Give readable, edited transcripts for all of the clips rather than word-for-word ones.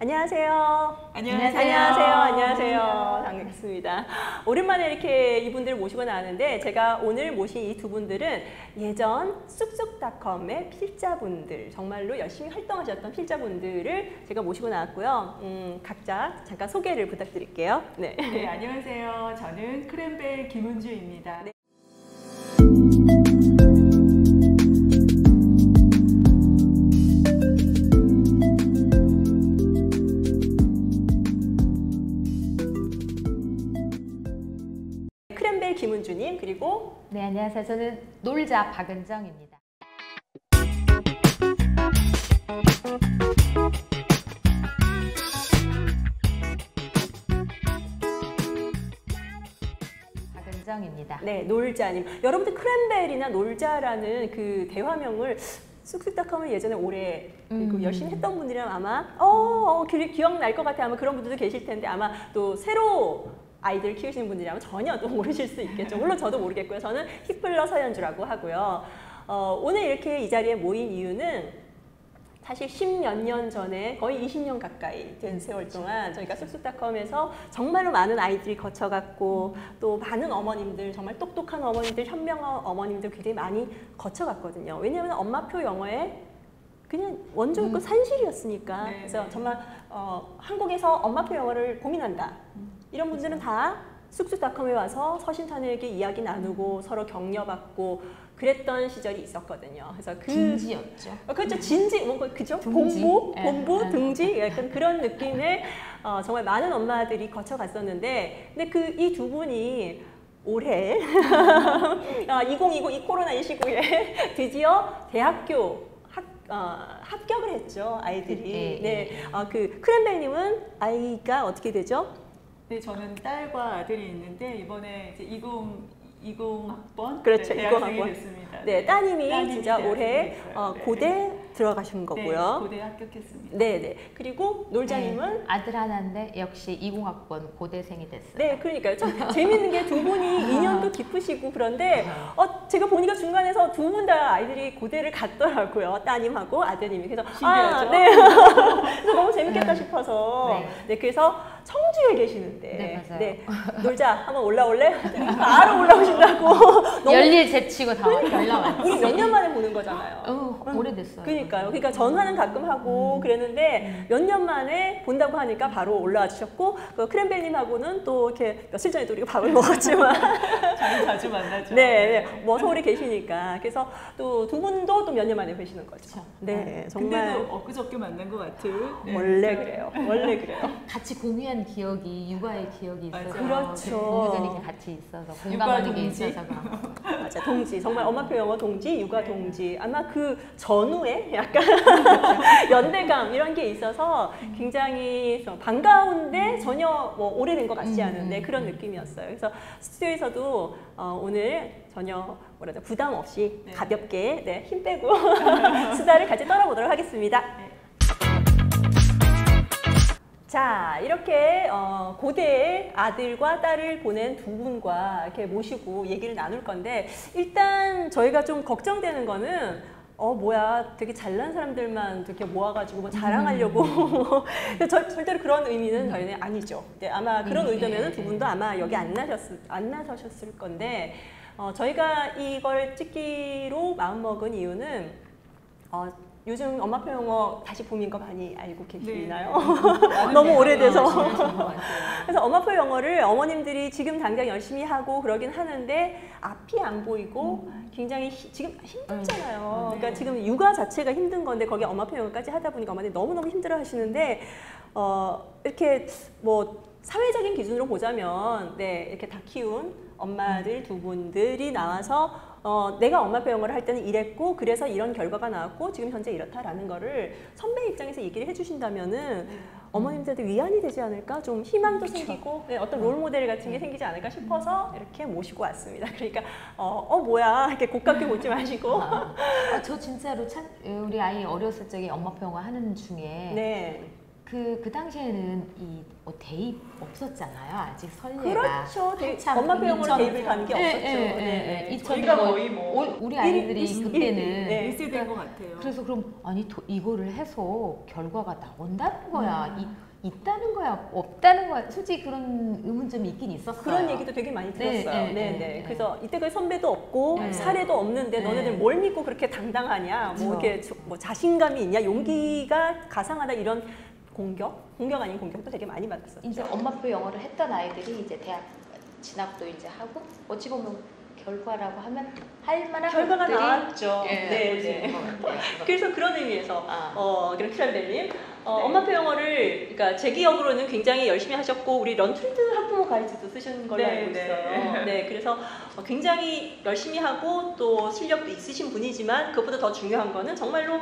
안녕하세요. 안녕하세요. 안녕하세요. 반갑습니다. 오랜만에 이렇게 이분들을 모시고 나왔는데 제가 오늘 모신 이 두 분들은 예전 쑥쑥닷컴의 필자분들, 정말로 열심히 활동하셨던 필자분들을 제가 모시고 나왔고요. 각자 잠깐 소개를 부탁드릴게요. 네, 안녕하세요. 저는 크랜벨 김은주입니다. 네. 크랜벨 김은주님, 그리고 네, 안녕하세요. 저는 놀자 박은정입니다. 박은정입니다. 네, 놀자님. 여러분들 크랜벨이나 놀자라는 그 대화명을 쑥쑥닷컴을 예전에 오래 열심히 했던 분들이랑 아마 기억날 것 같아요. 아마 그런 분들도 계실 텐데 아마 또 새로 아이들 키우시는 분들이라면 전혀 또 모르실 수 있겠죠. 물론 저도 모르겠고요. 저는 히플러 서현주라고 하고요. 오늘 이렇게 이 자리에 모인 이유는 사실 10몇 년 전에 거의 20년 가까이 된 세월 동안 저희가 쑥쑥닷컴에서 정말로 많은 아이들이 거쳐갔고 또 많은 어머님들, 정말 똑똑한 어머님들, 현명한 어머님들 굉장히 많이 거쳐갔거든요. 왜냐하면 엄마표 영어에 그냥 원조였고 산실이었으니까. 네, 그래서 네. 정말 한국에서 엄마표 영어를 고민한다. 이런 분들은 다 쑥쑥닷컴에 와서 서신자녀에게 이야기 나누고 서로 격려받고 그랬던 시절이 있었거든요. 그래서 둥지였죠. 그렇죠. 진지, 뭔가 그죠? 둥지. 본부, 둥지, 약간 그런 느낌의 정말 많은 엄마들이 거쳐갔었는데, 근데 이 두 분이 올해 2020 이 코로나 이 시국에 드디어 대학교 합격을 했죠, 아이들이. 네, 그 크랜벨님은 아이가 어떻게 되죠? 네, 저는 딸과 아들이 있는데 이번에 이제 20학번 그렇죠, 대학생이 20학번. 됐습니다. 네, 따님이 진짜 대학생이 올해 됐어요. 네. 고대 들어가신 거고요. 네, 고대 합격했습니다. 네, 네. 그리고 놀자님은 네, 아들 하나인데 역시 20학번 고대생이 됐어요. 네, 그러니까요. 참 재밌는 게 두 분이 인연도 깊으시고 그런데 제가 보니까 중간에서 두 분 다 아이들이 고대를 갔더라고요. 따님하고 아드님이. 그래서 신기하죠? 네. 그래서 너무 재밌겠다 싶어서 네, 그래서 청주에 계시는데 네, 맞아요. 네, 놀자 한번 올라올래? 바로 올라오신다고. 너무 열일 제치고 다 연락 왔어요. 우리 몇 년 만에 보는 거잖아요. 오래됐어요. 그러니까 전화는 가끔 하고 그랬는데 몇 년 만에 본다고 하니까 바로 올라와 주셨고 크랜벨님하고는 또 이렇게 며칠 전에도 우리가 밥을 먹었지만 저희 자주 만나죠. 네, 뭐 서울에 계시니까 그래서 또 두 분도 또 몇 년 만에 뵈시는 거죠. 그렇죠. 네, 정말 근데도 엊그저께 만난 것 같은. 네, 원래 그래요. 원래 그래요. 같이 공유한 기억이 육아의 기억이 있어서 맞아요. 그렇죠. 공유되는 게 같이 있어서 공감하는 게 동지. 있어서 그런 거. 맞아, 동지. 정말 엄마표 영어 동지, 육아 동지. 아마 그 전후에 약간 연대감 이런 게 있어서 굉장히 반가운데 전혀 뭐 오래된 것 같지 않은데 그런 느낌이었어요. 그래서 스튜디오에서도 오늘 전혀 부담 없이 가볍게 힘 빼고 수다를 같이 떨어보도록 하겠습니다. 자, 이렇게 고대에 아들과 딸을 보낸 두 분과 이렇게 모시고 얘기를 나눌 건데 일단 저희가 좀 걱정되는 거는 뭐야, 되게 잘난 사람들만 이렇게 모아가지고 뭐 자랑하려고 절대로 그런 의미는 저희는 아니죠. 네, 아마 그런 의도면은 두 분도 아마 여기 안 나서셨을 건데 저희가 이걸 찍기로 마음먹은 이유는 요즘 엄마표 영어 다시 봄인 거 많이 알고 계시나요? 네. 너무 오래돼서. 네. 그래서 엄마표 영어를 어머님들이 지금 당장 열심히 하고 그러긴 하는데 앞이 안 보이고 굉장히 지금 힘들잖아요. 그러니까 지금 육아 자체가 힘든 건데 거기에 엄마표 영어까지 하다 보니까 엄마들이 너무너무 힘들어 하시는데 이렇게 뭐 사회적인 기준으로 보자면 이렇게 다 키운 엄마들 두 분들이 나와서 내가 엄마표 영어를 할 때는 이랬고 그래서 이런 결과가 나왔고 지금 현재 이렇다라는 거를 선배 입장에서 얘기를 해주신다면은 어머님들한테 위안이 되지 않을까? 좀 희망도 생기고 어떤 롤모델 같은 게 생기지 않을까 싶어서 이렇게 모시고 왔습니다. 그러니까 뭐야 이렇게 고깝게 보지 마시고 저 진짜로 우리 아이 어렸을 적에 엄마표 영어 하는 중에 그 당시에는 이 대입 없었잖아요. 아직 선례가. 그렇죠. 한참 엄마표 영어로 2000 대입을 가는 게 없었죠. 네. 저희가 거의 뭐 우리 아이들이 그때는 네. 1세대인 것 같아요. 그래서 그럼 아니 이거를 해서 결과가 나온다는 거야. 있다는 거야, 없다는 거야. 솔직히 그런 의문점이 있긴 있었어요. 그런 얘기도 되게 많이 들었어요. 네. 그래서 이때까지 선배도 없고 네. 사례도 없는데 네. 너네들 뭘 믿고 그렇게 당당하냐? 뭐 그렇죠. 이렇게 뭐 자신감이 있냐? 용기가 가상하다 이런 공격 아닌 공격도 되게 많이 받았었죠. 이제 엄마표 영어를 했던 아이들이 이제 대학 진학도 이제 하고 어찌 보면 결과라고 하면 할 만한 결과가 것들이 나왔죠. 네. 그래서 그런 의미에서 그런 키랄벨님 네. 엄마표 영어를 그러니까 제 기억으로는 굉장히 열심히 하셨고 우리 런트리드 학부모 가이드도 쓰신 걸로 네, 알고 있어요. 네, 그래서 굉장히 열심히 하고 또 실력도 있으신 분이지만 그것보다 더 중요한 거는 정말로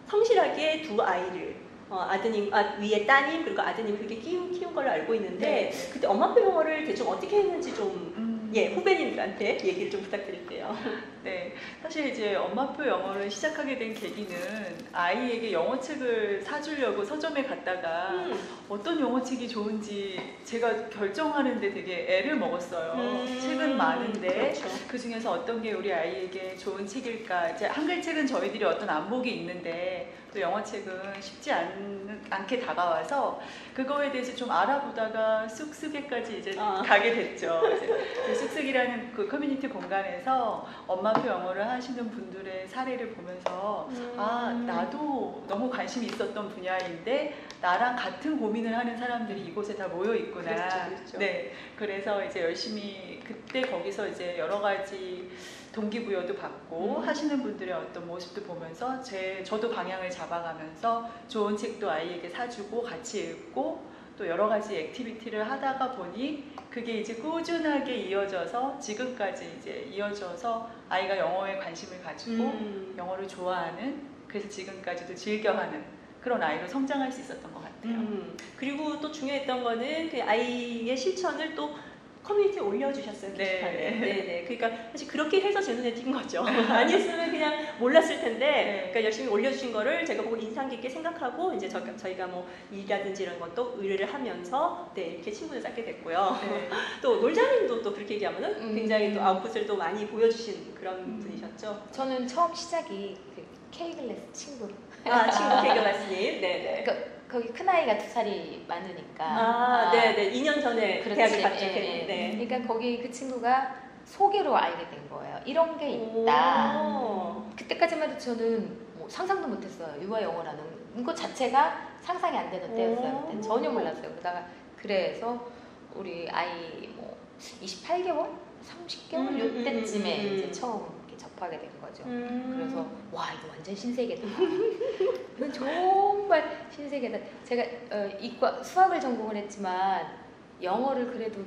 성실하게 두 아이를 아드님, 위에 따님 그리고 아드님 그렇게 키운 걸로 알고 있는데 네. 그때 엄마표 영어를 대충 어떻게 했는지 좀 후배님들한테 얘기를 좀 부탁드릴게요. 네, 사실 이제 엄마표 영어를 시작하게 된 계기는 아이에게 영어책을 사주려고 서점에 갔다가 어떤 영어책이 좋은지 제가 결정하는데 되게 애를 먹었어요. 책은 많은데 그렇죠. 그 중에서 어떤 게 우리 아이에게 좋은 책일까? 이제 한글책은 저희들이 어떤 안목이 있는데 또 영어책은 쉽지 않게 다가와서 그거에 대해서 좀 알아보다가 쑥쑥에까지 이제 가게 됐죠. 이제 쑥쑥이라는 그 커뮤니티 공간에서 엄마표 영어를 하시는 분들의 사례를 보면서 나도 너무 관심이 있었던 분야인데 나랑 같은 고민을 하는 사람들이 이곳에 다 모여 있구나. 그렇죠. 네, 그래서 이제 열심히 그때 거기서 이제 여러 가지 동기부여도 받고 하시는 분들의 어떤 모습도 보면서 저도 방향을 잡아가면서 좋은 책도 아이에게 사주고 같이 읽고 또 여러 가지 액티비티를 하다가 보니 그게 이제 꾸준하게 이어져서 지금까지 이제 이어져서 아이가 영어에 관심을 가지고 영어를 좋아하는 그래서 지금까지도 즐겨하는 그런 아이로 성장할 수 있었던 것 같아요. 그리고 또 중요했던 거는 그 아이의 실천을 또 커뮤니티에 올려주셨어요. 게시판에. 네네. 그러니까 사실 그렇게 해서 제 눈에 띈 거죠. 아니었으면 그냥 몰랐을 텐데, 그러니까 열심히 올려주신 거를 제가 보고 인상 깊게 생각하고 이제 저희가 뭐 일이라든지 이런 것도 의뢰를 하면서 이렇게 친분을 쌓게 됐고요. 네. 또 놀자님도 또 그렇게 얘기하면은 굉장히 또 아웃풋을 또 많이 보여주신 그런 분이셨죠. 저는 처음 시작이 그 K글래스 친구. 친구 케이글라스님. 네네. 거기 큰 아이가 2살이 많으니까. 네네. 2년 전에 그렇지. 대학을 갔죠. 네. 네. 그러니까 거기 그 친구가 소개로 알게 된 거예요. 이런 게 있다. 그때까지만 해도 저는 뭐 상상도 못했어요. 유아 영어라는 것 자체가 상상이 안 되는 때였어요. 그때 전혀 몰랐어요. 그러다가 그래서 우리 아이 뭐 28개월, 30개월 요때쯤에 이제 처음 이렇게 접하게 된 거죠. 그래서 와 이거 완전 신세계다. 이건 정말 신세계다. 제가 이과 수학을 전공을 했지만 영어를 그래도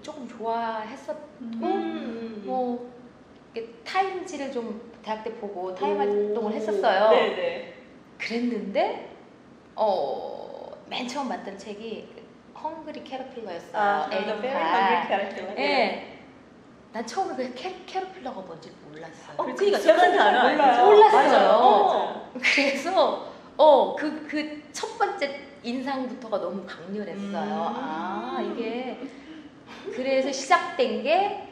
조금 좋아했었고 뭐 타임지를 좀 대학 때 보고 타임 활동을 했었어요. 네네. 그랬는데 맨 처음 봤던 책이 헝그리 캐러필러였어요. 에리카. 네. 난 처음에 그 캐러필러가 뭔지 몰랐어요. 그러니까 제가 몰라요. 몰랐어요. 그래서 그 첫 번째 인상부터가 너무 강렬했어요. 이게 그래서 시작된 게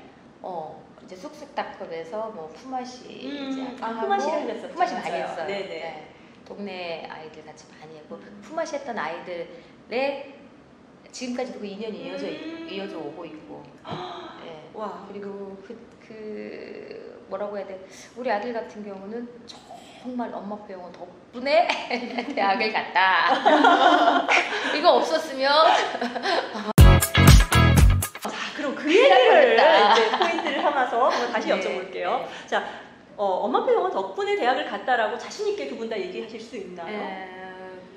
이제 쑥쑥닷컴에서 뭐 품앗이 이제 품앗이를 했었죠. 품앗이 많이 했어요. 네네. 네. 동네 아이들 같이 많이 했고 품앗이 했던 아이들의 지금까지도 그 인연이 이어져 오고 있고. 네. 와. 그리고 그 뭐라고 해야 돼? 우리 아들 같은 경우는 정말 엄마표 영어 덕분에 대학을 갔다. 이거 없었으면 그럼 그 얘기를 이제 포인트를 삼아서 한번 다시 여쭤볼게요. 자, 엄마표 영어 덕분에 대학을 갔다라고 자신 있게 두 분 다 얘기하실 수 있나요?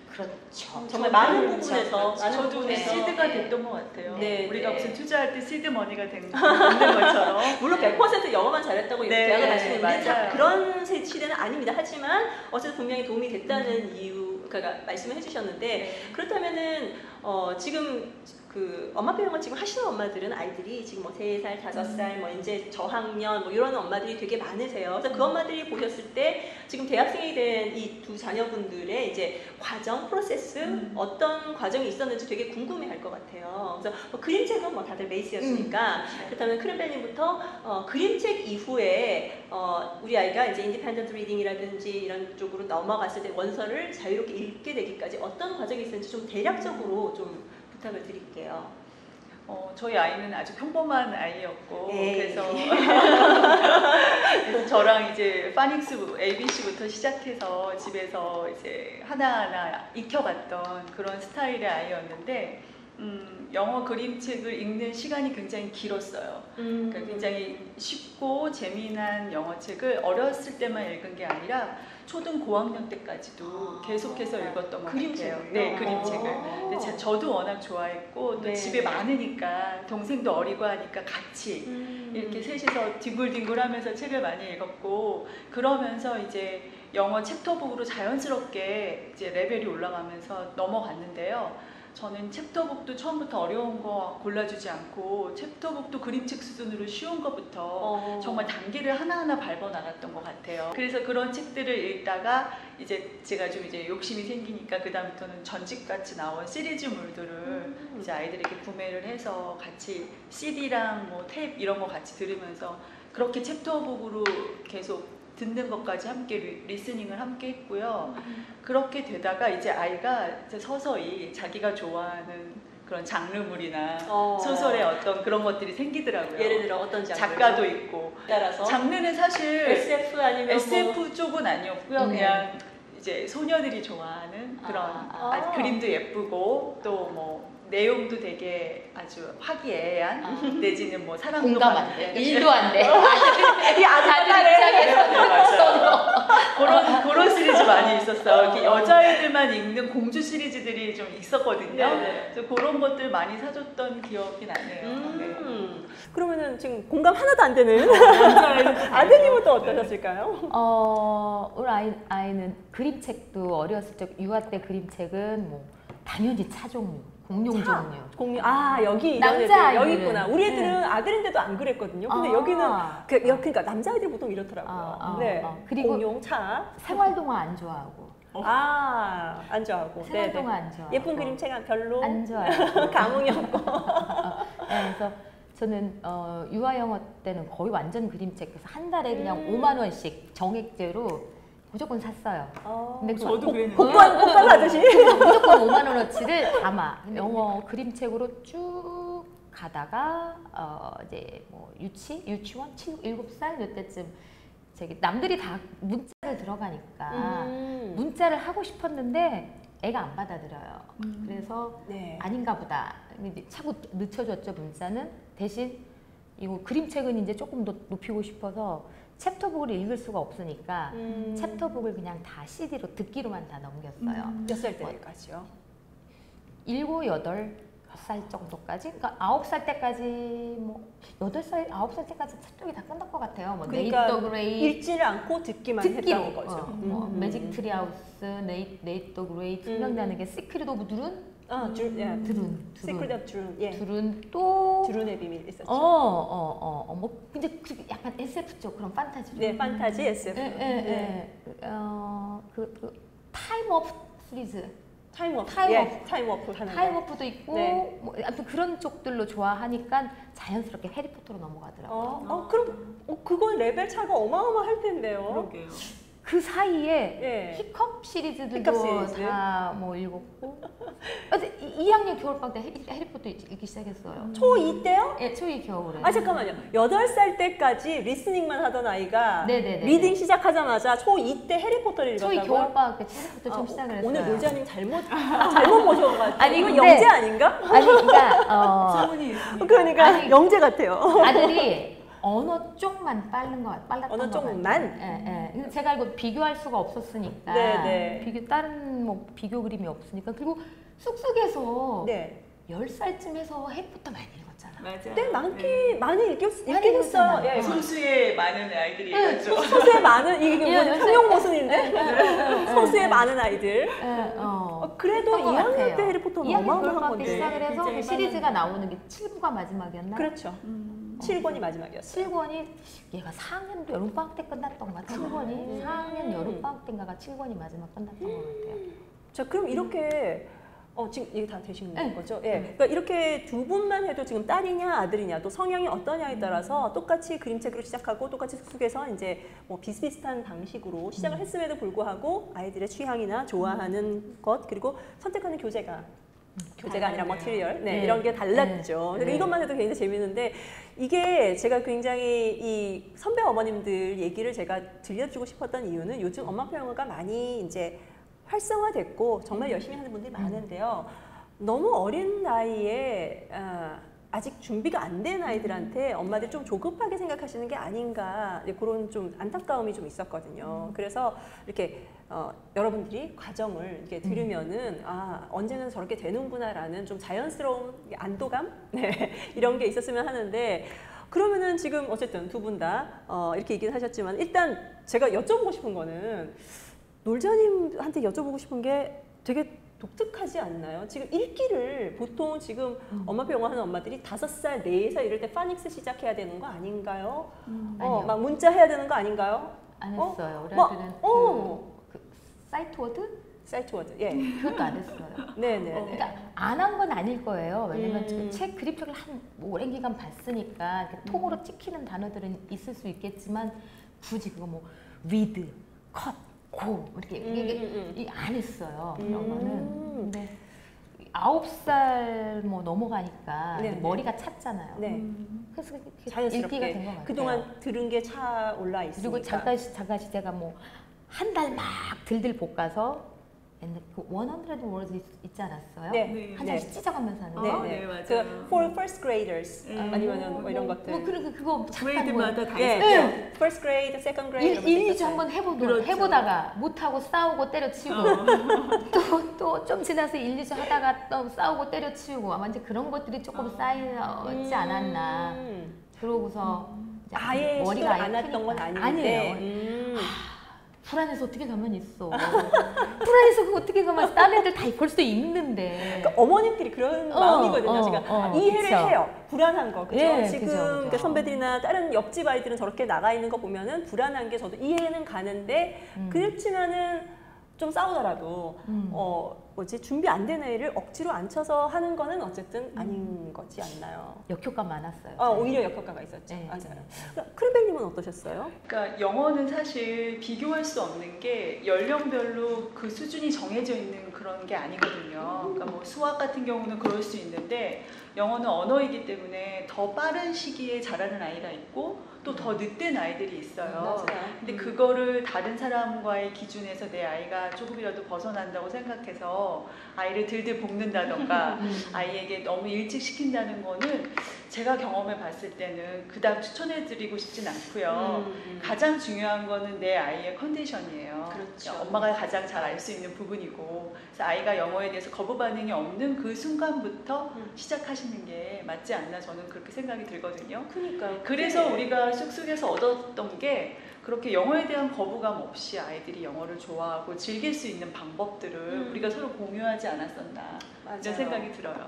그렇죠. 정말 많은 부분에서 저도 시드가 됐던 것 같아요. 네, 우리가 네. 무슨 투자할 때 시드 머니가 된 것처럼. 물론 100% 영어만 잘했다고 대학을 가시는 맞아요. 그런 시대는 아닙니다. 하지만 어쨌든 분명히 도움이 됐다는 이유, 그러니까 말씀을 해주셨는데 그렇다면은 지금 그 엄마 배영을 지금 하시는 엄마들은 아이들이 지금 뭐 3살, 5살, 뭐 이제 저학년 뭐 이런 엄마들이 되게 많으세요. 그래서 그 엄마들이 보셨을 때 지금 대학생이 된 이 두 자녀분들의 이제 과정, 프로세스 어떤 과정이 있었는지 되게 궁금해할 것 같아요. 그래서 뭐 그림책은 뭐 다들 베이스였으니까 그렇다면 크랜벨님부터 그림책 이후에 우리 아이가 이제 인디펜던트 리딩이라든지 이런 쪽으로 넘어갔을 때 원서를 자유롭게 읽게 되기까지 어떤 과정이 있었는지 좀 대략적으로 좀 부탁을 드릴게요. 저희 아이는 아주 평범한 아이였고 에이. 그래서 저랑 이제 파닉스 ABC부터 시작해서 집에서 이제 하나하나 익혀갔던 그런 스타일의 아이였는데 영어 그림책을 읽는 시간이 굉장히 길었어요. 그러니까 굉장히 쉽고 재미난 영어책을 어렸을 때만 읽은 게 아니라 초등 고학년 때까지도 계속해서 읽었던 것 같아요. 네, 그림책을. 근데 저도 워낙 좋아했고 또 네. 집에 많으니까 동생도 어리고 하니까 같이 이렇게 셋이서 뒹굴뒹굴하면서 책을 많이 읽었고 그러면서 이제 영어 챕터북으로 자연스럽게 이제 레벨이 올라가면서 넘어갔는데요. 저는 챕터북도 처음부터 어려운 거 골라주지 않고 챕터북도 그림책 수준으로 쉬운 것부터 정말 단계를 하나하나 밟아 나갔던 것 같아요. 그래서 그런 책들을 읽다가 이제 제가 좀 이제 욕심이 생기니까 그 다음부터는 전집같이 나온 시리즈물들을 이제 아이들에게 구매를 해서 같이 CD랑 뭐 테이프 이런 거 같이 들으면서 그렇게 챕터북으로 계속 듣는 것까지 함께 리스닝을 함께 했고요. 그렇게 되다가 이제 아이가 이제 서서히 자기가 좋아하는 그런 장르물이나 소설의 어떤 그런 것들이 생기더라고요. 예를 들어 어떤 장르? 작가도 있고. 따라서 장르는 사실 SF 아니면 SF 뭐... 쪽은 아니었고요. 그냥 이제 소녀들이 좋아하는 그런 그림도 예쁘고 또 뭐 내용도 되게 아주 화기애애한 내지는 뭐 사랑도 공감 안 돼. 받는 일도 안 돼. 이 다들 입장에서 그런 시리즈 많이 있었어요. 이렇게 여자애들만 읽는 공주 시리즈들이 좀 있었거든요. 네네. 그래서 그런 것들 많이 사줬던 기억이 나네요. 네. 그러면은 지금 공감 하나도 안 되는 아드님은 또 어떠셨을까요? 우리 아이는 그림책도 어렸을 적 유아 때 그림책은 뭐 당연히 차 종류, 공룡 종류. 여기 이런 남자 애들 여기 아이들은. 있구나. 우리 애들은 아들인데도 안 그랬거든요. 근데 여기는 그러니까 남자애들이 보통 이렇더라고요. 네. 그리고 공룡, 차. 생활동화 안 좋아하고. 안 좋아하고. 생활동화 안 좋아하고. 예쁜 그림책 별로 안 좋아하고. 감흥이 없고. 네, 그래서 저는 유아 영어 때는 거의 완전 그림책. 그래서 한 달에 그냥 5만 원씩 정액제로 무조건 샀어요. 근데 저도 그랬는데. 복권 사듯이. 무조건 5만 원어치를 담아. 영어 그림책으로 쭉 가다가 이제 뭐 유치원 7살 이때쯤 남들이 다 문자를 들어가니까 문자를 하고 싶었는데 애가 안 받아들여요. 그래서 아닌가 보다. 자꾸 늦춰졌죠 문자는. 대신 이거 그림책은 이제 조금 더 높이고 싶어서 챕터북을 읽을 수가 없으니까 챕터북을 그냥 다 CD로 듣기로만 다 넘겼어요. 몇 살 때까지요? 7, 8살 정도까지? 그러니까 9살 때까지 뭐 8살, 9살 때까지 챕터북이 다 끝날 것 같아요. 뭐 그러니까 네이터 그레이 읽지를 않고 듣기만 했다는 거죠. 뭐 매직 트리 하우스, 네이터 그레이, 투명이라는 게 시크릿 오브 드룬? 드룬. 시크릿 오브 드룬. 예. 드룬 또 드룬의 비밀 있었죠. 뭐 근데 약간 SF 쪽 그런 판타지. 네, 판타지 SF. 그 타임 오프 시리즈. 타임워프 하는 타임워프도 있고 뭐 아무튼 그런 쪽들로 좋아하니까 자연스럽게 해리포터로 넘어가더라고요. 그럼 그건 레벨 차가 어마어마할 텐데요. 그러게요. 그 사이에 히컵 시리즈들도 다 뭐 읽었고 2학년 겨울방학 때 해리포터 읽기 시작했어요. 초2 때요? 네, 초2 겨울에. 잠깐만요. 8살 때까지 리스닝만 하던 아이가 리딩 시작하자마자 초2 때 해리포터를 읽었다고요? 초2 겨울방학 때 해리포터 처음 시작을 했어요. 오늘 노자님 잘못 모셔온 것 같아요. 아니, 이거 영재 아닌가? 아니 그러니까 소문이 있습니다. 그러니까 영재 같아요. 아들이 언어 쪽만 빨랐던 것 같아요. 언어 쪽만? 근데 제가 이거 비교할 수가 없었으니까. 다른 뭐 비교 그림이 없으니까. 그리고 쑥쑥해서 10살쯤 해서 해리포터 많이 읽었잖아요. 맞아요. 꽤 네. 많이 읽긴 읽었잖아요. 했어요. 예. 소수의 많은 아이들이 읽었죠. 소수의 많은 이게 뭐 예, 형용 모순인데 소수의 많은 아이들. 그래도 했던 것 2학년 같아요. 때 해리포터는 2학년 어마어마한 그럴 때 건데. 시작을 해서 굉장히 그 시리즈가 나오는 게 7부가 마지막이었나? 그렇죠. 7권이 마지막이었어요. 7권이 얘가 4학년도 여름방학 때 끝났던 것 같아. 7권이 4학년 여름방학 때인가가 7권이 마지막 끝났던 것 같아요. 자, 그럼 이렇게 지금 이게 다 되신 네. 거죠? 예. 그러니까 이렇게 두 분만 해도 지금 딸이냐 아들이냐 또 성향이 어떠냐에 따라서 똑같이 그림책으로 시작하고 똑같이 숙소에서 이제 뭐 비슷비슷한 방식으로 시작을 했음에도 불구하고 아이들의 취향이나 좋아하는 것 그리고 선택하는 교재가 아니라 머티리얼 네. 이런 게 달랐죠. 네. 이것만 해도 굉장히 재밌는데 이게 제가 굉장히 이 선배 어머님들 얘기를 제가 들려주고 싶었던 이유는 요즘 엄마표 영어가 많이 이제 활성화됐고 정말 열심히 하는 분들이 많은데요. 너무 어린 나이에 아직 준비가 안 된 아이들한테 엄마들이 좀 조급하게 생각하시는 게 아닌가 그런 좀 안타까움이 좀 있었거든요. 그래서 이렇게 여러분들이 과정을 이렇게 들으면은 언제는 저렇게 되는구나라는 좀 자연스러운 안도감 이런 게 있었으면 하는데 그러면은 지금 어쨌든 두 분 다 이렇게 얘기를 하셨지만 일단 제가 여쭤보고 싶은 거는 놀자님한테 여쭤보고 싶은 게 되게 독특하지 않나요? 지금 읽기를 보통 지금 엄마표 영어 하는 엄마들이 5살, 4살 이럴 때 파닉스 시작해야 되는 거 아닌가요? 아니요. 막 문자 해야 되는 거 아닌가요? 안 했어요. 우리 막, 아들은 그 사이트 워드? 사이트 워드, 예. 그것도 안 했어요. 네네. 그러니까 안 한 건 아닐 거예요. 왜냐면 음. 책 그립책을 한 오랜 기간 봤으니까 이렇게 톡으로 찍히는 단어들은 있을 수 있겠지만 굳이 그거 뭐 read, cut, go 이렇게 안 했어요. 그런 거는. 근데 9살 뭐 넘어가니까 네, 머리가 찼잖아요. 네. 그래서 이렇게 자연스럽게 읽기가 된 것 같아요. 그동안 들은 게 차 올라 있으니까. 그리고 잠깐 제가 뭐 한 달 막 들들 볶아서 옛날 그 100 words 있지 않았어요? 네. 네. 한 장씩 찢어가면서 하는 네, 거. 네. 네, 맞아요. 그 for first graders 아니면은 뭐 이런 것들. 뭐 그거 잠깐 그레이드마다 다 네, 있어요. 네. first grade, second grade 이런 1, 것도 2주 있었어요. 한번 그렇죠. 해보다가 못하고 싸우고 때려치우고 또 좀 지나서 1, 2주 하다가 또 싸우고 때려치우고 아마 이제 그런 것들이 조금 쌓이지 않았나. 그러고서 이제 아예 시도를 안 아예 했던 건 크니까. 아닌데. 아니에요. 불안해서 어떻게 가만히 있어. 불안해서 그 어떻게 가만히 다른 애들 다 볼 수도 있는데. 그러니까 어머님들이 그런 마음이거든요. 지금 이해를 그쵸. 해요. 불안한 거, 그죠? 예, 지금 그죠, 그죠. 그러니까 선배들이나 다른 옆집 아이들은 저렇게 나가 있는 거 보면은 불안한 게 저도 이해는 가는데 그렇지만은 좀 싸우더라도 준비 안 된 애를 억지로 앉혀서 하는 거는 어쨌든 아닌 거지 않나요? 역효과 많았어요. 오히려 역효과가 있었죠. 네, 맞아요. 크림벨님은 어떠셨어요? 그러니까 영어는 사실 비교할 수 없는 게 연령별로 그 수준이 정해져 있는 그런 게 아니거든요. 그러니까 뭐 수학 같은 경우는 그럴 수 있는데 영어는 언어이기 때문에 더 빠른 시기에 자라는 아이가 있고 또 더 늦된 아이들이 있어요. 맞아요. 근데 그거를 다른 사람과의 기준에서 내 아이가 조금이라도 벗어난다고 생각해서 아이를 들들 볶는다던가 아이에게 너무 일찍 시킨다는 거는 제가 경험해 봤을 때는 그닥 추천해드리고 싶진 않고요. 가장 중요한 거는 내 아이의 컨디션이에요. 그렇죠. 엄마가 가장 잘 알 수 있는 부분이고 그래서 아이가 영어에 대해서 거부 반응이 없는 그 순간부터 시작하시는 게 맞지 않나 저는 그렇게 생각이 들거든요. 그러니까요. 그래서 우리가 쑥쑥에서 얻었던 게 그렇게 영어에 대한 거부감 없이 아이들이 영어를 좋아하고 즐길 수 있는 방법들을 우리가 서로 공유하지 않았었나 맞아요. 이런 생각이 들어요.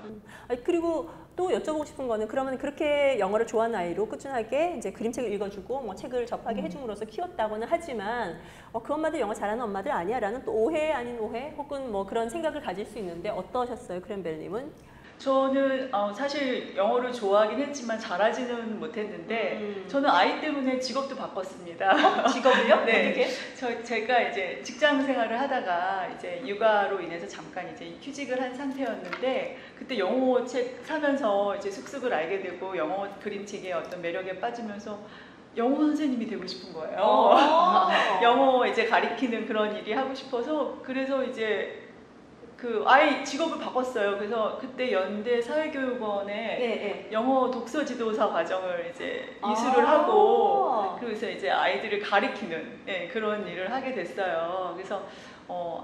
그리고 또 여쭤보고 싶은 거는 그러면 그렇게 영어를 좋아하는 아이로 꾸준하게 이제 그림책을 읽어주고 뭐 책을 접하게 해줌으로써 키웠다고는 하지만 그 엄마들 영어 잘하는 엄마들 아니야라는 또 오해 아닌 오해 혹은 뭐 그런 생각을 가질 수 있는데 어떠셨어요, 크랜벨님은? 저는 사실 영어를 좋아하긴 했지만 잘하지는 못했는데 저는 아이 때문에 직업도 바꿨습니다. 직업이요? 네. 어떻게? 제가 이제 직장 생활을 하다가 이제 육아로 인해서 잠깐 이제 휴직을 한 상태였는데 그때 영어 책 사면서 이제 쑥쑥을 알게 되고 영어 그림책의 어떤 매력에 빠지면서 영어 선생님이 되고 싶은 거예요. 영어 이제 가리키는 그런 일이 하고 싶어서 그래서 이제 그 아이 직업을 바꿨어요. 그래서 그때 연대 사회교육원에 영어 독서 지도사 과정을 이제 이수를 하고 그래서 이제 아이들을 가리키는 그런 일을 하게 됐어요. 그래서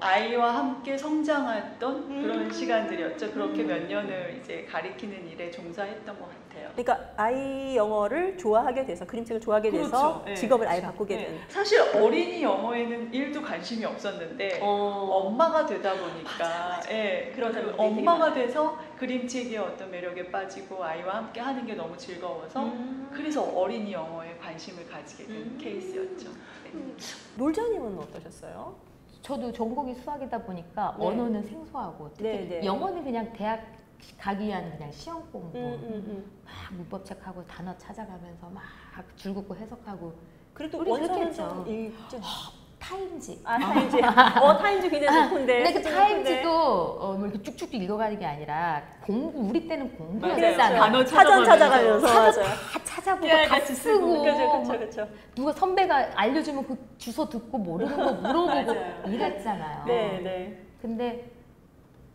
아이와 함께 성장했던 그런 시간들이었죠. 그렇게 몇 년을 이제 가리키는 일에 종사했던 것 같아요. 그러니까 아이 영어를 좋아하게 돼서 그림책을 좋아하게 돼서 그렇죠. 직업을 네, 아예 그렇죠. 바꾸게 네. 된. 사실 어린이 영어에는 1도 관심이 없었는데 엄마가 되다 보니까 맞아. 예, 그런 그 사람들이 엄마가 돼서 그림책의 어떤 매력에 빠지고 아이와 함께 하는 게 너무 즐거워서 그래서 어린이 영어에 관심을 가지게 된 케이스였죠. 네. 놀자님은 어떠셨어요? 저도 전공이 수학이다 보니까 네. 언어는 생소하고 특히 네, 네. 영어는 그냥 대학 가기 위한 그냥 시험 공부 막 문법책하고 단어 찾아가면서 막 줄긋고 해석하고 그래도 우리 그렇게 원서는 했죠. 좀 읽죠. 타임지 타임지. 타임지 굉장히 좋던데. 근데 그 타임지도 뭐 이렇게 쭉쭉 읽어가는 게 아니라 공부 우리 때는 맞아요. 공부였잖아요. 단어 사전 찾아가면서. 사전 맞아요. 다 찾아보고 깨알 다 같이 쓰고 그렇죠. 누가 선배가 알려주면 그 주소 듣고 모르는 거 물어보고 맞아요. 이랬잖아요. 네. 근데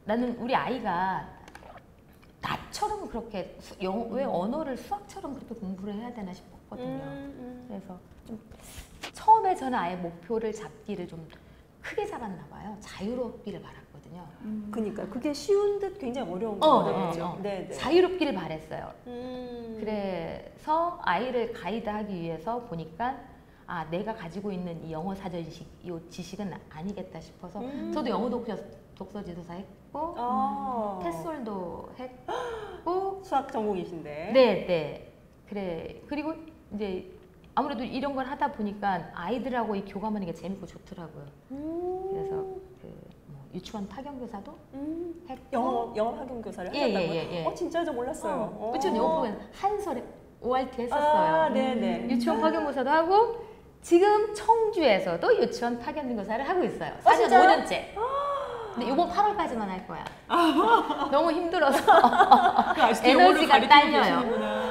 나는 우리 아이가 나처럼 그렇게 왜 언어를 수학처럼 그렇게 공부를 해야 되나 싶었거든요. 그래서 좀 처음에 저는 아예 목표를 잡기를 좀 크게 잡았나 봐요. 자유롭기를 바랐거든요. 그러니까 그게 쉬운 듯 굉장히 어려운 거죠. 네. 자유롭기를 바랬어요. 음. 그래서 아이를 가이드하기 위해서 보니까 아 내가 가지고 있는 이 영어 사전식 이 지식은 아니겠다 싶어서 저도 영어 독서지도사 했고 테솔도 했고 수학 전공이신데. 네. 그래 그리고 이제 아무래도 이런 걸 하다 보니까 아이들하고 이 교감하는 게 재밌고 좋더라고요. 그래서 뭐 유치원 파견교사도 했고 영어 학용 교사를 예, 하셨다고요? 예. 진짜 저 몰랐어요. 유치원 영어 프로그램 한설에 ORT 했었어요. 네네. 유치원 파견교사도 하고 지금 청주에서도 유치원 파견교사를 하고 있어요. 4년, 진짜요? 5년째. 근데 이번 8월까지만 할 거야. 너무 힘들어서 에너지가 딸려요.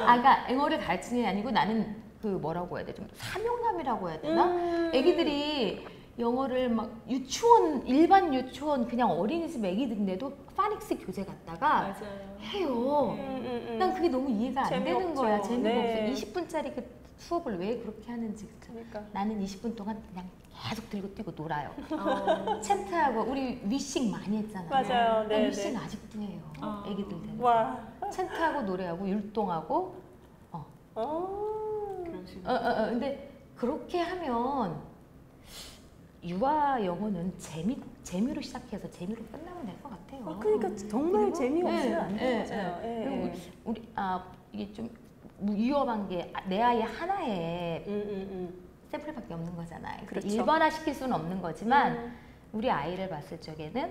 그러니까 영어를 가르치는 게 아니고 나는 그 뭐라고 해야 돼? 좀 사명감이라고 해야 되나? 애기들이 영어를 막 유치원 일반 유치원 그냥 어린이집 애기들인데도 파닉스 교재 갔다가 해요. 난 그게 너무 이해가 안 되는 거야. 재미가 없어. 20분짜리 그 수업을 왜 그렇게 하는지. 그러니까. 나는 20분 동안 그냥 계속 들고 뛰고 놀아요. 챌트하고 우리 위싱 많이 했잖아요. 맞아요. 네. 위싱 아직도 해요. 애기들 되는. 와. 챌트하고 노래하고 율동하고. 근데 그렇게 하면 유아 영어는 재미로 시작해서 재미로 끝나면 될 것 같아요. 그러니까 정말 그리고, 재미없으면 안 되는 거잖아요. 그리고 우리 이게 좀 위험한 게 내 아이 하나에 샘플밖에 없는 거잖아요. 그렇죠. 일반화 시킬 수는 없는 거지만 우리 아이를 봤을 적에는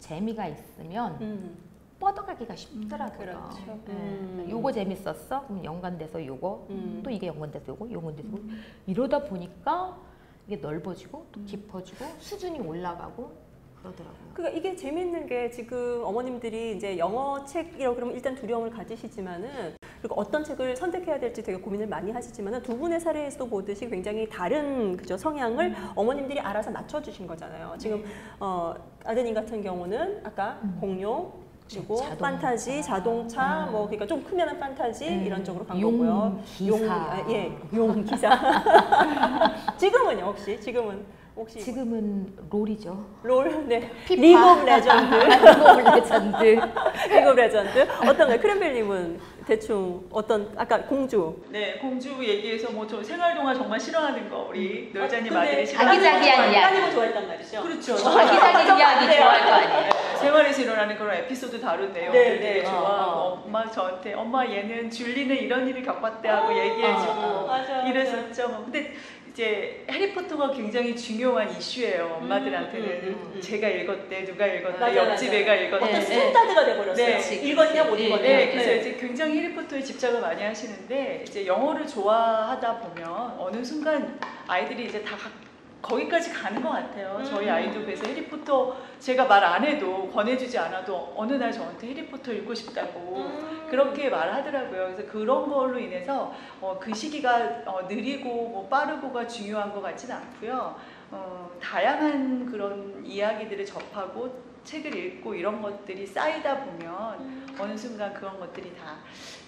재미가 있으면 뻗어가기가 쉽더라고요. 그렇죠. 요거 재밌었어? 그럼 연관돼서 요거 또 이게 연관돼서 요거 연관돼서 요거 이러다 보니까 이게 넓어지고 또 깊어지고 수준이 올라가고 그러더라고요. 그러니까 이게 재밌는 게 지금 어머님들이 이제 영어 책이라고 그러면 일단 두려움을 가지시지만은 그리고 어떤 책을 선택해야 될지 되게 고민을 많이 하시지만은 두 분의 사례에서도 보듯이 굉장히 다른 그죠 성향을 어머님들이 알아서 맞춰주신 거잖아요. 지금 아드님 같은 경우는 아까 공룡 그리고 자동차. 판타지, 자동차, 뭐 그러니까 좀 크면은 판타지 이런 쪽으로 간 용 거고요. 기사. 용 기사. 지금은요 혹시 지금은 롤이죠. 롤, 네. 피파. 리그 오브 레전드. 리그 오브 레전드. 리그 오브 레전드. 어떤가요? 크랜벨님은 대충 어떤 아까 공주. 네, 공주 얘기해서 뭐 저 생활동화 정말 싫어하는 거 우리 놀자님 아들이 아기자기한 이야기. 따님은 좋아했단 말이죠. 그렇죠. 아기자기한 이야기 좋아할 거 아니에요. 생활에서 일어나는 그런 에피소드 다룬 내용들 네, 되게 네. 좋아하고 엄마 저한테 엄마 얘는 줄리는 이런 일을 겪었대 하고 얘기해주고 맞아, 이랬었죠. 뭐. 근데 이제 해리포터가 굉장히 중요한 이슈예요. 엄마들한테는 제가 읽었대, 누가 읽었대, 맞아, 옆집 맞아. 애가 읽었대. 어떤 스탠다드가 돼버렸어요. 네. 읽었냐 못 읽었냐. 네, 그래서 이제 굉장히 해리포터에 집착을 많이 하시는데 이제 영어를 좋아하다 보면 어느 순간 아이들이 이제 다 거기까지 가는 것 같아요. 저희 아이도 그래서 해리포터 제가 말 안 해도 권해주지 않아도 어느 날 저한테 해리포터 읽고 싶다고 그렇게 말하더라고요. 그래서 그런 걸로 인해서 그 시기가 느리고 뭐 빠르고가 중요한 것 같지는 않고요. 다양한 그런 이야기들을 접하고 책을 읽고 이런 것들이 쌓이다 보면 어느 순간 그런 것들이 다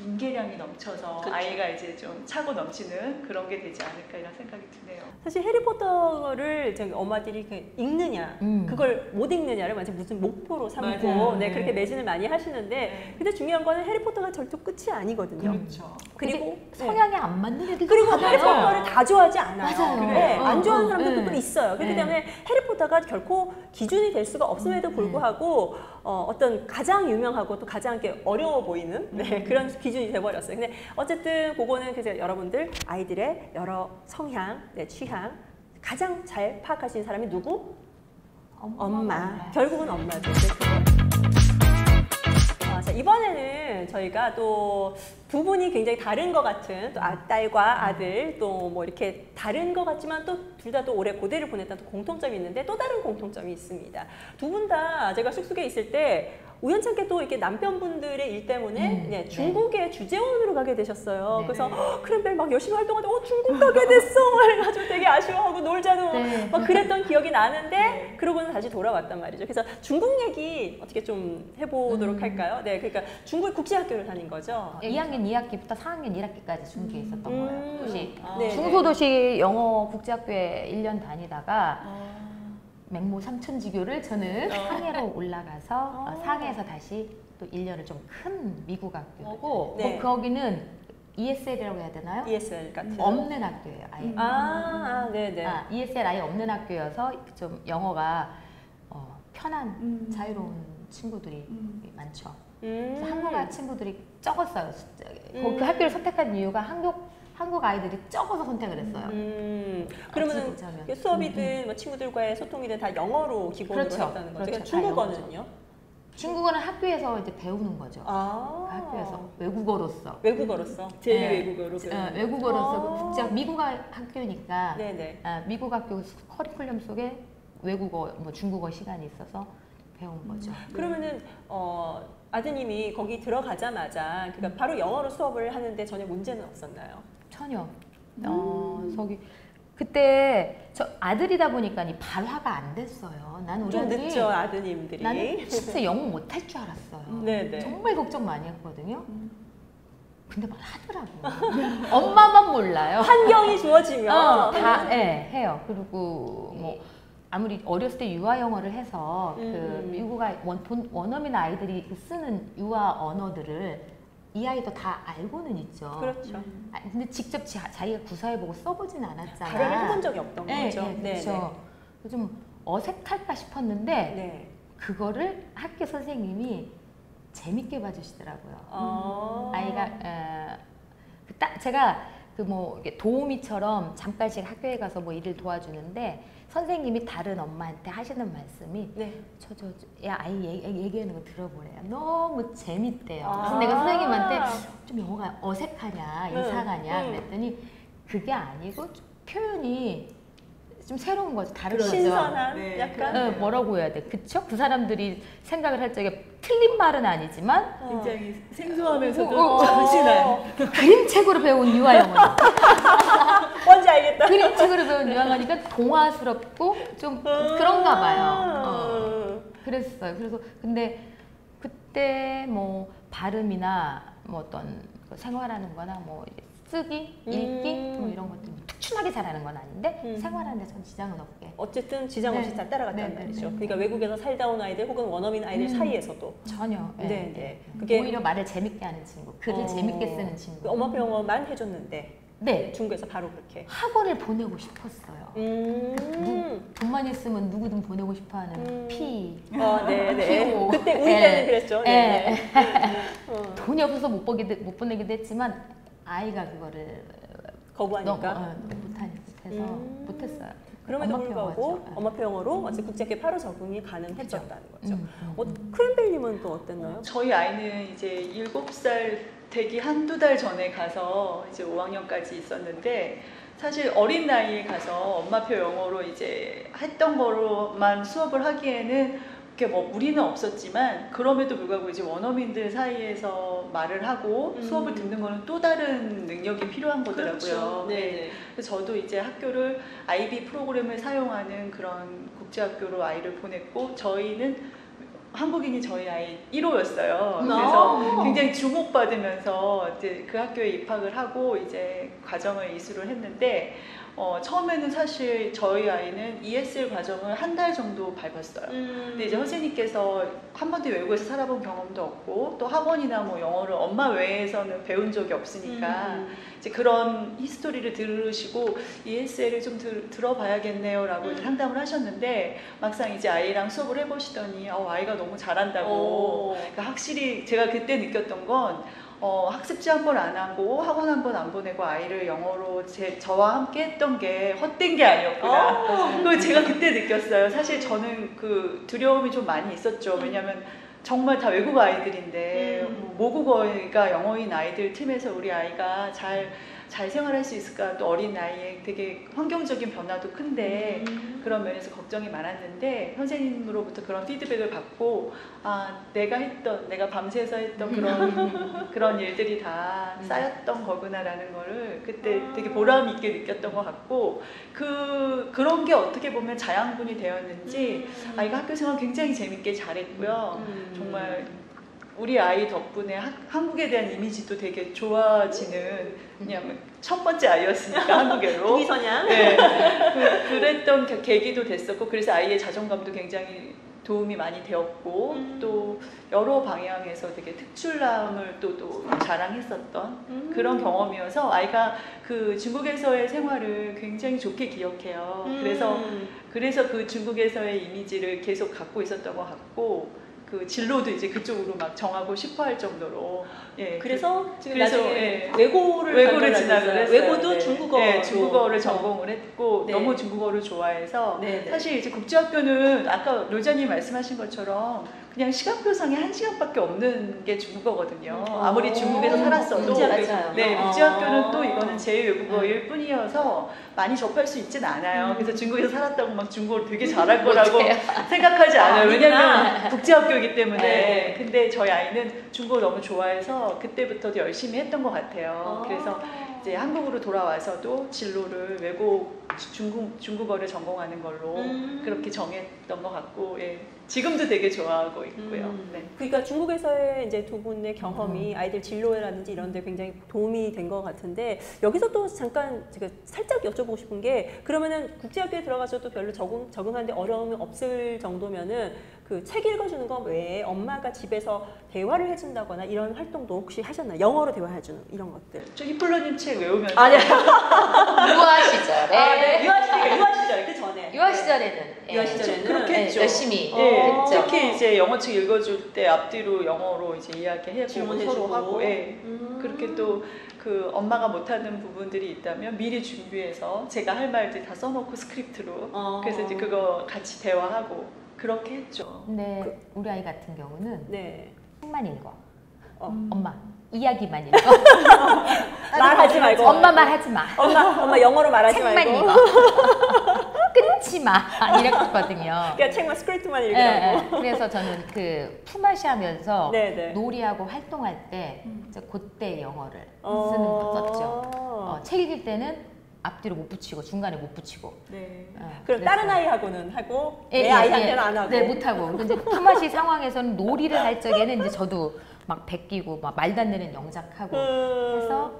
인계량이 넘쳐서 그쵸. 아이가 이제 좀 차고 넘치는 그런 게 되지 않을까 이런 생각이 드네요. 사실 해리포터를 저기 엄마들이 읽느냐, 그걸 못 읽느냐를 완전 무슨 목표로 삼고 맞아요. 네, 네. 그렇게 매진을 많이 하시는데 네. 근데 중요한 거는 해리포터가 절대 끝이 아니거든요. 그렇죠. 그리고 성향이 안 맞는 애들도 그리고 많아요. 해리포터를 다 좋아하지 않아요. 맞아요. 네, 그래요. 안 좋아하는 어, 사람들도 네. 또 있어요. 그렇기 네. 때문에 해리포터가 결코 기준이 될 수가 없음에도 불구하고 어떤 가장 유명하고 또 가장 이렇게 어려워 보이는 네, 그런 기준이 돼버렸어요. 근데 어쨌든 그거는 그래서 여러분들 아이들의 여러 성향, 네, 취향 가장 잘 파악하시는 사람이 누구? 엄마. 결국은 엄마죠. 자, 이번에는 저희가 또 두 분이 굉장히 다른 것 같은 또 딸과 아들 또 뭐 이렇게 다른 것 같지만 또 둘 다 또 올해 고대를 보냈다는 또 공통점이 있는데 또 다른 공통점이 있습니다. 두 분 다 제가 쑥쑥에 있을 때 우연찮게 또 이렇게 남편분들의 일 때문에 네, 중국의 주재원으로 가게 되셨어요. 네. 그래서 크랜벨 막 열심히 활동하다가 중국 가게 됐어. 그래가지고 되게 아쉬워하고 놀자도 네. 막 그랬던 기억이 나는데 네. 그러고는 다시 돌아왔단 말이죠. 그래서 중국 얘기 어떻게 좀 해보도록 할까요? 네, 그러니까 중국 국제학교를 다닌 거죠. 2학년 2학기부터 4학년 1학기까지 중국에 있었던 거예요. 도시. 네, 중소도시 영어 국제학교에 1년 다니다가 아. 맹모 삼천지교를 저는 어. 상해로 올라가서 상해에서 다시 또 1년을 좀 큰 미국 학교고 네. 거기는 ESL이라고 해야 되나요? ESL 같은. 없는 학교예요. 아예. 네네. ESL 아예 없는 학교여서 좀 영어가 편한 자유로운 친구들이 많죠. 그래서 한국 친구들이 적었어요. 그 학교를 선택한 이유가 한국 아이들이 적어서 선택을 했어요. 그러면 보자면. 수업이든 뭐 친구들과의 소통이든 다 영어로 기본으로 그렇죠. 했다는 거죠. 그렇죠. 중국어는요? 중국어는 학교에서 이제 배우는 거죠. 학교에서 외국어로서. 외국어로서 제일 네. 외국어로. 외국어로서 그 미국 학교니까 네네. 미국 학교 커리큘럼 속에 외국어, 뭐 중국어 시간이 있어서 배운 거죠. 그러면은 아드님이 거기 들어가자마자 그러니까 바로 영어로 수업을 하는데 전혀 문제는 없었나요? 전혀. 저기 그때 저 아들이다 보니까 이 발화가 안 됐어요. 난 우리 좀 아들이 늦죠 아드님들이. 나는 진짜 영어 못할 줄 알았어요. 네네. 정말 걱정 많이 했거든요. 근데 말하더라고. 엄마만 몰라요. 환경이 주어지면 다 해요. 그리고 뭐 아무리 어렸을 때 유아 영어를 해서 그 미국 원어민 아이들이 쓰는 유아 언어들을 이 아이도 다 알고는 있죠. 그렇죠. 근데 직접 자기가 구사해보고 써보진 않았잖아. 발언을 해본 적이 없던 네, 거죠. 네, 그렇죠. 좀 어색할까 싶었는데 네. 그거를 학교 선생님이 재밌게 봐주시더라고요. 아이가 제가 그 뭐 도우미처럼 잠깐씩 학교에 가서 뭐 일을 도와주는데 선생님이 다른 엄마한테 하시는 말씀이 네. 야 아이 얘기하는 거 들어보래요. 너무 재밌대요. 그래서 내가 선생님한테 좀 영어가 어색하냐 이상하냐 그랬더니 그게 아니고 좀 표현이 좀 새로운 거죠. 다른 거죠. 신선한 네, 약간 뭐라고 해야 돼? 그쵸? 그 사람들이 생각을 할 적에 틀린 말은 아니지만 굉장히 생소하면서도 정신한. 그림책으로 배운 유아 영어. 뭔지 알겠다. 그림책으로 배운 유아 영어니까 동화스럽고 좀 그런가 봐요. 그랬어요. 그래서 근데 그때 뭐 발음이나 뭐 어떤 생활하는 거나 뭐 쓰기, 읽기 뭐 이런 것들 특출나게 잘하는 건 아닌데 생활하는 데 전 지장은 없게. 어쨌든 지장 없이 네. 잘 따라갔다는 네, 말이죠. 네, 네. 그러니까 외국에서 살다 온 아이들 혹은 원어민 아이들 사이에서도 전혀. 네. 그게 오히려 말을 재밌게 하는 친구, 글을 재밌게 쓰는 친구. 그 엄마표 영어만 해줬는데 네. 중국에서 바로 그렇게. 학원을 보내고 싶었어요. 돈만 있으면 누구든 보내고 싶어하는 피. 네네. 피고. 그때 우리 네. 때는 그랬죠. 네. 돈이 없어서 못 보내기도 했지만 아이가 그거를 거부하니까. 못해서 못했어요. 그럼에도 엄마표 불구하고 영어죠. 엄마표 영어로 어쨌든 국제학교에 바로 적응이 가능했었다는 거죠. 음. 크랜벨님은 또 어땠나요? 저희 아이는 이제 7살 되기 한두 달 전에 가서 이제 5학년까지 있었는데 사실 어린 나이에 가서 엄마표 영어로 이제 했던 거로만 수업을 하기에는 그게 뭐 무리는 없었지만 그럼에도 불구하고 이제 원어민들 사이에서 말을 하고 수업을 듣는 거는 또 다른 능력이 필요한 거더라고요. 그렇죠. 네. 그래서 저도 이제 학교를 IB 프로그램을 사용하는 그런 국제학교로 아이를 보냈고 저희는 한국인이 저희 아이 1호였어요. 그래서 굉장히 주목받으면서 이제 그 학교에 입학을 하고 이제 과정을 이수를 했는데 처음에는 사실 저희 아이는 ESL 과정을 한 달 정도 밟았어요. 근데 이제 선생님께서 한 번도 외국에서 살아본 경험도 없고 또 학원이나 뭐 영어를 엄마 외에서는 배운 적이 없으니까 이제 그런 히스토리를 들으시고 ESL을 좀 들어봐야겠네요 라고 이제 상담을 하셨는데 막상 이제 아이랑 수업을 해보시더니 아이가 너무 잘한다고. 그러니까 확실히 제가 그때 느꼈던 건 학습지 한 번 안 하고 학원 한 번 안 보내고 아이를 영어로 저와 함께 했던 게 헛된 게 아니었구나. 그걸 제가 그때 느꼈어요. 사실 저는 그 두려움이 좀 많이 있었죠. 왜냐하면 정말 다 외국 아이들인데 모국어가 영어인 아이들 팀에서 우리 아이가 잘 생활할 수 있을까. 또 어린 나이에 되게 환경적인 변화도 큰데 그런 면에서 걱정이 많았는데 선생님으로부터 그런 피드백을 받고 내가 밤새서 했던 그런 일들이 다 쌓였던 거구나라는 거를 그때 되게 보람 있게 느꼈던 것 같고 그런 게 어떻게 보면 자양분이 되었는지 아이가 학교 생활 굉장히 재밌게 잘했고요. 정말 우리 아이 덕분에 한국에 대한 이미지도 되게 좋아지는, 왜냐면 첫 번째 아이였으니까 한국애로. 국위선양. 네. 그랬던 계기도 됐었고, 그래서 아이의 자존감도 굉장히 도움이 많이 되었고, 또 여러 방향에서 되게 특출남을 또 자랑했었던 그런 경험이어서 아이가 그 중국에서의 생활을 굉장히 좋게 기억해요. 그래서 그 중국에서의 이미지를 계속 갖고 있었던 것 같고, 그 진로도 이제 그쪽으로 막 정하고 싶어 할 정도로. 예. 그래서 지금 그래서, 나중에 예. 외고를 진학을 했어요. 외고도 네. 중국어. 네, 중국어를 전공을 했고, 네. 너무 중국어를 좋아해서. 네, 네. 사실 이제 국제학교는 아까 노자님 말씀하신 것처럼 그냥 시간표상에 1시간밖에 없는 게 중국어거든요. 아무리 중국에서 살았어도. 맞아요. 네, 국제학교는 또 이거는 제2외국어일 뿐이어서 많이 접할 수 있진 않아요. 그래서 중국에서 살았다고 막 중국어를 되게 잘할 거라고 생각하지 않아요. 왜냐면 국제학교이기 때문에. 네. 근데 저희 아이는 중국어 너무 좋아해서 그때부터도 열심히 했던 것 같아요. 그래서 이제 한국으로 돌아와서도 진로를 중국어를 전공하는 걸로 그렇게 정했던 것 같고, 예. 지금도 되게 좋아하고 있고요. 네. 그러니까 중국에서의 이제 두 분의 경험이 아이들 진로라든지 이런 데 굉장히 도움이 된 것 같은데, 여기서 또 잠깐 제가 살짝 여쭤보고 싶은 게, 그러면은 국제학교에 들어가서도 별로 적응하는데 어려움이 없을 정도면은 그 책 읽어주는 거 외에 엄마가 집에서 대화를 해준다거나 이런 활동도 혹시 하셨나요? 영어로 대화해주는 이런 것들. 저 히플러님 책 외우면서. 유아 시절에. 네. 유아 시절 그 전에. 유아 시절에는. 유아 시절에는 그렇게 했죠. 열심히. 예, 했죠. 특히 이제 영어 책 읽어줄 때 앞뒤로 영어로 이제 이야기해보고 질문해주고. 서로 하고, 예. 그렇게 또 그 엄마가 못하는 부분들이 있다면 미리 준비해서 제가 할 말들 다 써놓고 스크립트로. 그래서 이제 그거 같이 대화하고 그렇게 했죠. 근데 우리 아이 같은 경우는 네. 책만 읽어. 엄마 이야기만 읽어. 말하지 말고. 엄마 말하지 마. 엄마 영어로 말하지 책만 말고. 읽어. 끊지 마. 이랬거든요. 그냥 책만 스크립트만 읽으라고. 그래서 저는 그 품앗이 하면서 네네. 놀이하고 활동할 때 그때 영어를 썼죠. 책 읽을 때는 앞뒤로 못 붙이고 중간에 못 붙이고. 네. 그럼 다른 아이하고는 하고 예, 내 아이한테는 안 하고. 네, 못 하고. 근데 품앗이 상황에서는 놀이를 할 적에는 이제 저도 막 베끼고 막 말도 안 되는 영작하고 해서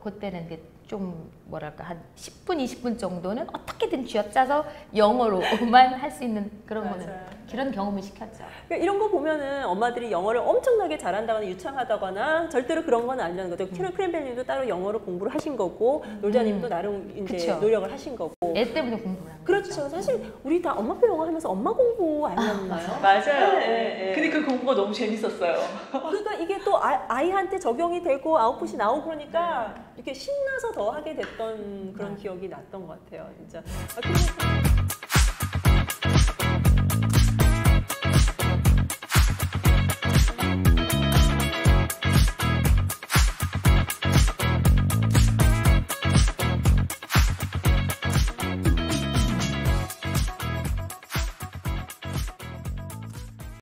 그때는 이제 좀 뭐랄까 한 10분, 20분 정도는 어떻게든 쥐어짜서 영어로만 할 수 있는 그런 맞아요. 거는 그런 경험을 시켰죠. 그러니까 이런 거 보면은 엄마들이 영어를 엄청나게 잘한다거나 유창하다거나 절대로 그런 건 아니라는 거죠. 크랜벨님도 따로 영어로 공부를 하신 거고 놀자님도 나름 이제 그쵸. 노력을 하신 거고. 애 때문에 공부를 한 그렇죠. 거죠. 사실 우리 다 엄마표 영어 하면서 엄마 공부 아니었나요? 맞아요. 네. 근데 그 공부가 너무 재밌었어요. 그러니까 이게 또 아이한테 적용이 되고 아웃풋이 나오고 그러니까 이렇게 신나서 더 하게 됐던 그런 기억이 났던 것 같아요. 진짜.